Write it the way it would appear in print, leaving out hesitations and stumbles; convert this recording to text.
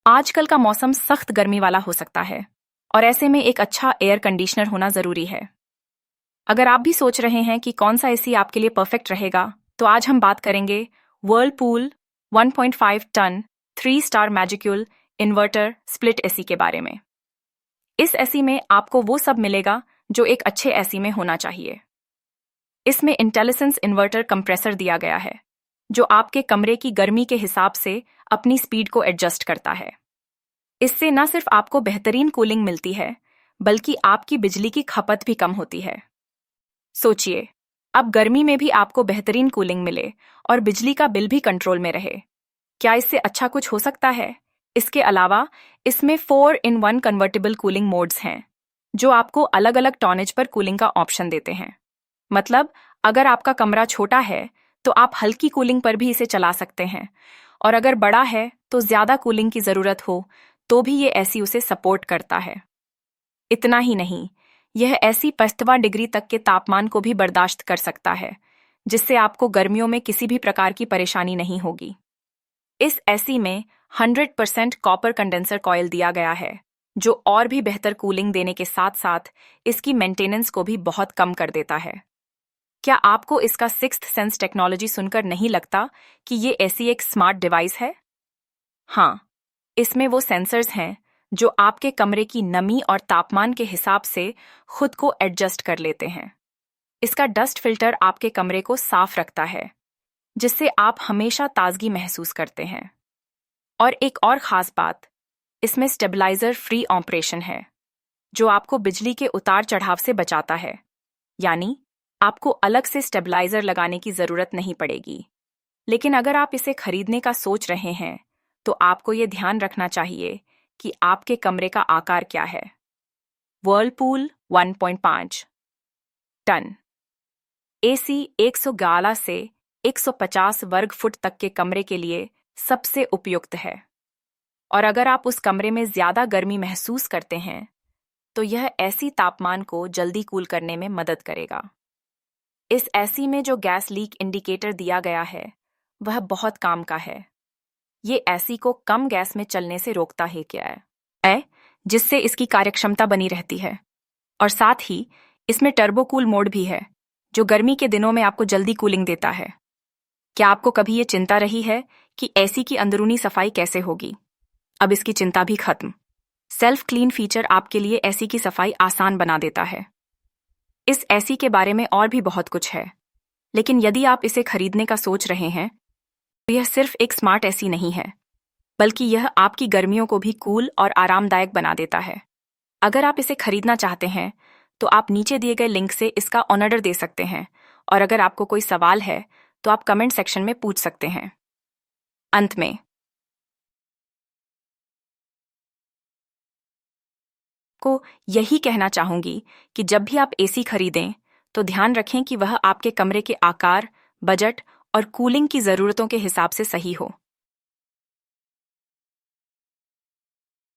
आजकल का मौसम सख्त गर्मी वाला हो सकता है और ऐसे में एक अच्छा एयर कंडीशनर होना जरूरी है। अगर आप भी सोच रहे हैं कि कौन सा एसी आपके लिए परफेक्ट रहेगा, तो आज हम बात करेंगे Whirlpool 1.5 ton 3 star magicool inverter split AC के बारे में। इस एसी में आपको वो सब मिलेगा जो एक अच्छे एसी में होना चाहिए। इसमें इंटेलिसेंस इन्वर्टर कंप्रेसर दिया गया है, जो आपके कमरे की गर्मी के हिसाब से अपनी स्पीड को एडजस्ट करता है। इससे न सिर्फ आपको बेहतरीन कूलिंग मिलती है, बल्कि आपकी बिजली की खपत भी कम होती है। सोचिए, अब गर्मी में भी आपको बेहतरीन कूलिंग मिले और बिजली का बिल भी कंट्रोल में रहे। क्या इससे अच्छा कुछ हो सकता है? इसके अलावा इसमें 4-in-1 कन्वर्टेबल कूलिंग मोड्स हैं, जो आपको अलग अलग टॉनेज पर कूलिंग का ऑप्शन देते हैं। मतलब, अगर आपका कमरा छोटा है तो आप हल्की कूलिंग पर भी इसे चला सकते हैं, और अगर बड़ा है तो ज्यादा कूलिंग की जरूरत हो तो भी ये एसी उसे सपोर्ट करता है। इतना ही नहीं, यह एसी 55 डिग्री तक के तापमान को भी बर्दाश्त कर सकता है, जिससे आपको गर्मियों में किसी भी प्रकार की परेशानी नहीं होगी। इस एसी में 100% कॉपर कंडेंसर कॉइल दिया गया है, जो और भी बेहतर कूलिंग देने के साथ साथ इसकी मेंटेनेंस को भी बहुत कम कर देता है। क्या आपको इसका सिक्स्थ सेंस टेक्नोलॉजी सुनकर नहीं लगता कि ये एसी एक स्मार्ट डिवाइस है? हाँ, इसमें वो सेंसर्स हैं जो आपके कमरे की नमी और तापमान के हिसाब से खुद को एडजस्ट कर लेते हैं। इसका डस्ट फिल्टर आपके कमरे को साफ रखता है, जिससे आप हमेशा ताजगी महसूस करते हैं। और एक और खास बात, इसमें स्टेबलाइजर फ्री ऑपरेशन है, जो आपको बिजली के उतार चढ़ाव से बचाता है। यानी आपको अलग से स्टेबलाइजर लगाने की जरूरत नहीं पड़ेगी। लेकिन अगर आप इसे खरीदने का सोच रहे हैं, तो आपको ये ध्यान रखना चाहिए कि आपके कमरे का आकार क्या है। व्हर्लपूल 1.5 टन एसी 111 से 150 वर्ग फुट तक के कमरे के लिए सबसे उपयुक्त है। और अगर आप उस कमरे में ज्यादा गर्मी महसूस करते हैं, तो यह एसी तापमान को जल्दी कूल करने में मदद करेगा। इस एसी में जो गैस लीक इंडिकेटर दिया गया है, वह बहुत काम का है। ये एसी को कम गैस में चलने से रोकता है जिससे इसकी कार्यक्षमता बनी रहती है। और साथ ही इसमें टर्बो कूल मोड भी है, जो गर्मी के दिनों में आपको जल्दी कूलिंग देता है। क्या आपको कभी ये चिंता रही है कि एसी की अंदरूनी सफाई कैसे होगी? अब इसकी चिंता भी खत्म। सेल्फ क्लीन फीचर आपके लिए एसी की सफाई आसान बना देता है। इस एसी के बारे में और भी बहुत कुछ है, लेकिन यदि आप इसे खरीदने का सोच रहे हैं, तो यह सिर्फ एक स्मार्ट एसी नहीं है, बल्कि यह आपकी गर्मियों को भी कूल और आरामदायक बना देता है। अगर आप इसे खरीदना चाहते हैं, तो आप नीचे दिए गए लिंक से इसका ऑर्डर दे सकते हैं, और अगर आपको कोई सवाल है तो आप कमेंट सेक्शन में पूछ सकते हैं। अंत में को यही कहना चाहूंगी कि जब भी आप एसी खरीदें, तो ध्यान रखें कि वह आपके कमरे के आकार, बजट और कूलिंग की ज़रूरतों के हिसाब से सही हो।